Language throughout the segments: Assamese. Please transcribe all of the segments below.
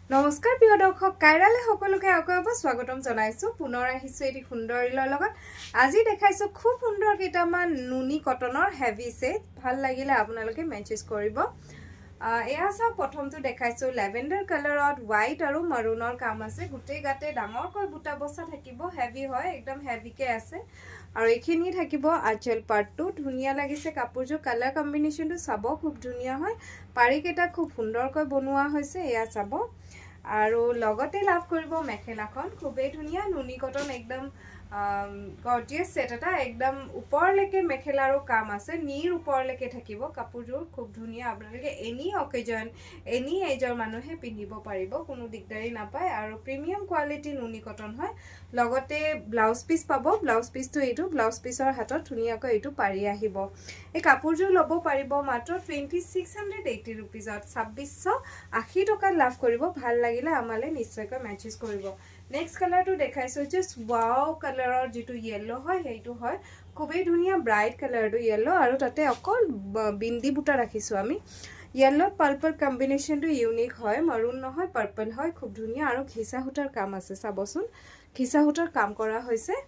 নমস্কাৰ প্ৰিয় দৰ্শক কাইৰালে সকলোকে আকৌ স্বাগতম জনাইছো পুনৰ আহিছো এটি সুন্দৰ ৰিলৰ লগত আজি দেখাইছো খুব সুন্দৰ কেইটামান নুনি কটনৰ হেভি সেট ভাল লাগিলে আপোনালোকে মেচেজ কৰিব এয়া চাও প্ৰথমটো দেখাইছো লেভেন্ডাৰ কালাৰত হোৱাইট আৰু মাৰুনৰ কাম আছে গুটেই গাতে ডাঙৰকৈ বুটা বসা থাকিব হেভি হয় একদম হেভিকে আছে আৰু এইখিনি থাকিব আঁচল পাৰ্টটো ধুনিয়া লাগিছে কাপোৰযোৰ কালাৰ কম্বিনেশনটো চাব খুব ধুনিয়া হয় পাৰিকেটা খুব সুন্দৰকৈ বনোৱা হৈছে এয়া চাব আৰু লগতে লাভ কৰিব মেখেলাখন খুবেই ধুনিয়া নুনি কটন একদম গৰ্জিয়াস সেট এটা একদম উপৰলৈকে মেখেলাৰো কাম আছে নীৰ উপৰলৈকে থাকিব কাপোৰযোৰ খুব ধুনিয়া আপোনালোকে এনি অকেজন এনি এজৰ মানুহে পিন্ধিব পাৰিব কোনো দিগদাৰি নাপায় আৰু প্ৰিমিয়াম কোৱালিটি নুনি কটন হয় লগতে ব্লাউজ পিস পাব ব্লাউজ পিসটো এইটো ব্লাউজ পিসৰ হাতত ধুনিয়াকৈ এইটো পাৰি আহিব এই কাপোৰযোৰ ল'ব পাৰিব মাত্ৰ 2680 रुपीजত 2680 টকাত লাভ কৰিব ভাল লাগিলে আমালে নিশ্চয়কৈ মেচেজ কৰিব নেক্সট কালাৰটো দেখাইছো জাস্ট ওয়াও কালাৰৰ যেটো ইয়েলো হয় হেইটো হয় খুবেই ধুনিয়া ব্ৰাইট কালাৰটো ইয়েলো আৰু তাতে অকল বিন্দি বুটা ৰাখিছো আমি येलो पर्पल कॉम्बिनेशन तो यूनिक है मरून নহয় पर्पल হয় খুব ধুনিয়া আৰু খিসা হুটাৰ কাম আছে চাবচোন খিসা হুটাৰ কাম কৰা হৈছে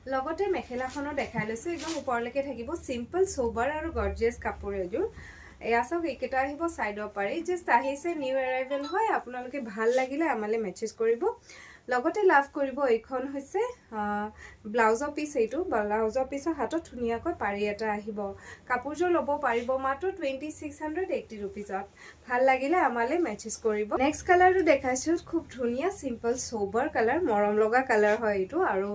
লগতে মেখেলাখনো দেখাই লৈছে একদম উপৰলৈকে থাকিব সিম্পল সোবাৰ আৰু গৰ্জিয়াস কাপোৰ এজোৰ এয়া সব একেটা আহিব সাইডৰ পাৰি জাস্ট আহিছে নিউ অ্যাৰাইভেল হয় আপোনালোকে ভাল লাগিলে আমালে মেচেজ কৰিব লগতে লাভ কৰিব এইখন হৈছে ব্লাউজৰ পিস এইটো ব্লাউজৰ পিসৰ হাতত ধুনিয়াকৈ পাৰি এটা আহিব কাপোৰযোৰ ল'ব পাৰিব মাত্ৰ 2680 रुपीजত ভাল লাগিলে আমালে মেচেজ কৰিব নেক্সট কালাৰটো দেখাইছো খুব ধুনিয়া সিম্পল সোবাৰ কালাৰ মৰম লগা কালাৰ হয় এইটো আৰু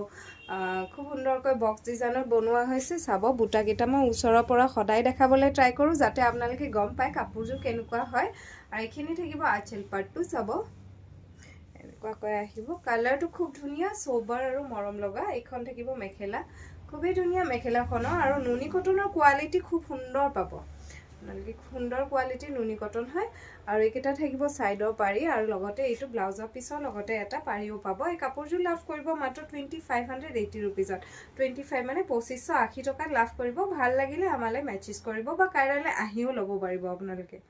খুব সুন্দৰকৈ বক্স ডিজাইনত বনোৱা হৈছে চাব বুটা কেটা মই ওচৰৰ পৰা সদায় দেখাবলৈ ট্ৰাই কৰো যাতে আপোনালোকে গম পায় কাপোৰযোৰ কেনেকুৱা হয় আৰু এখিনি থাকিব আঁচল পাৰ্টটো চাব এনেকুৱাকৈ আহিব কালাৰটো খুব ধুনিয়া সোবাৰ আৰু মৰম লগা এইখন থাকিব মেখেলা খুবেই ধুনিয়া মেখেলাখনৰ আৰু নুনি কটনৰ কোৱালিটি খুব সুন্দৰ পাব আপোনালোকে সুন্দৰ কোৱালিটি নুনি কটন হয় আৰু একেটা থাকিব সাইডৰ পাৰি আৰু লগতে এইটো ব্লাউজৰ পিছৰ লগতে এটা পাৰিও পাব এই কাপোৰযোৰ লাভ কৰিব মাত্ৰ 2580 रुपीजত 25 মানে 2580 টকাত লাভ কৰিব ভাল লাগিলে আমালে মেচেজ কৰিব বা কাইৰালে আহিও ল'ব পাৰিব আপোনালোকে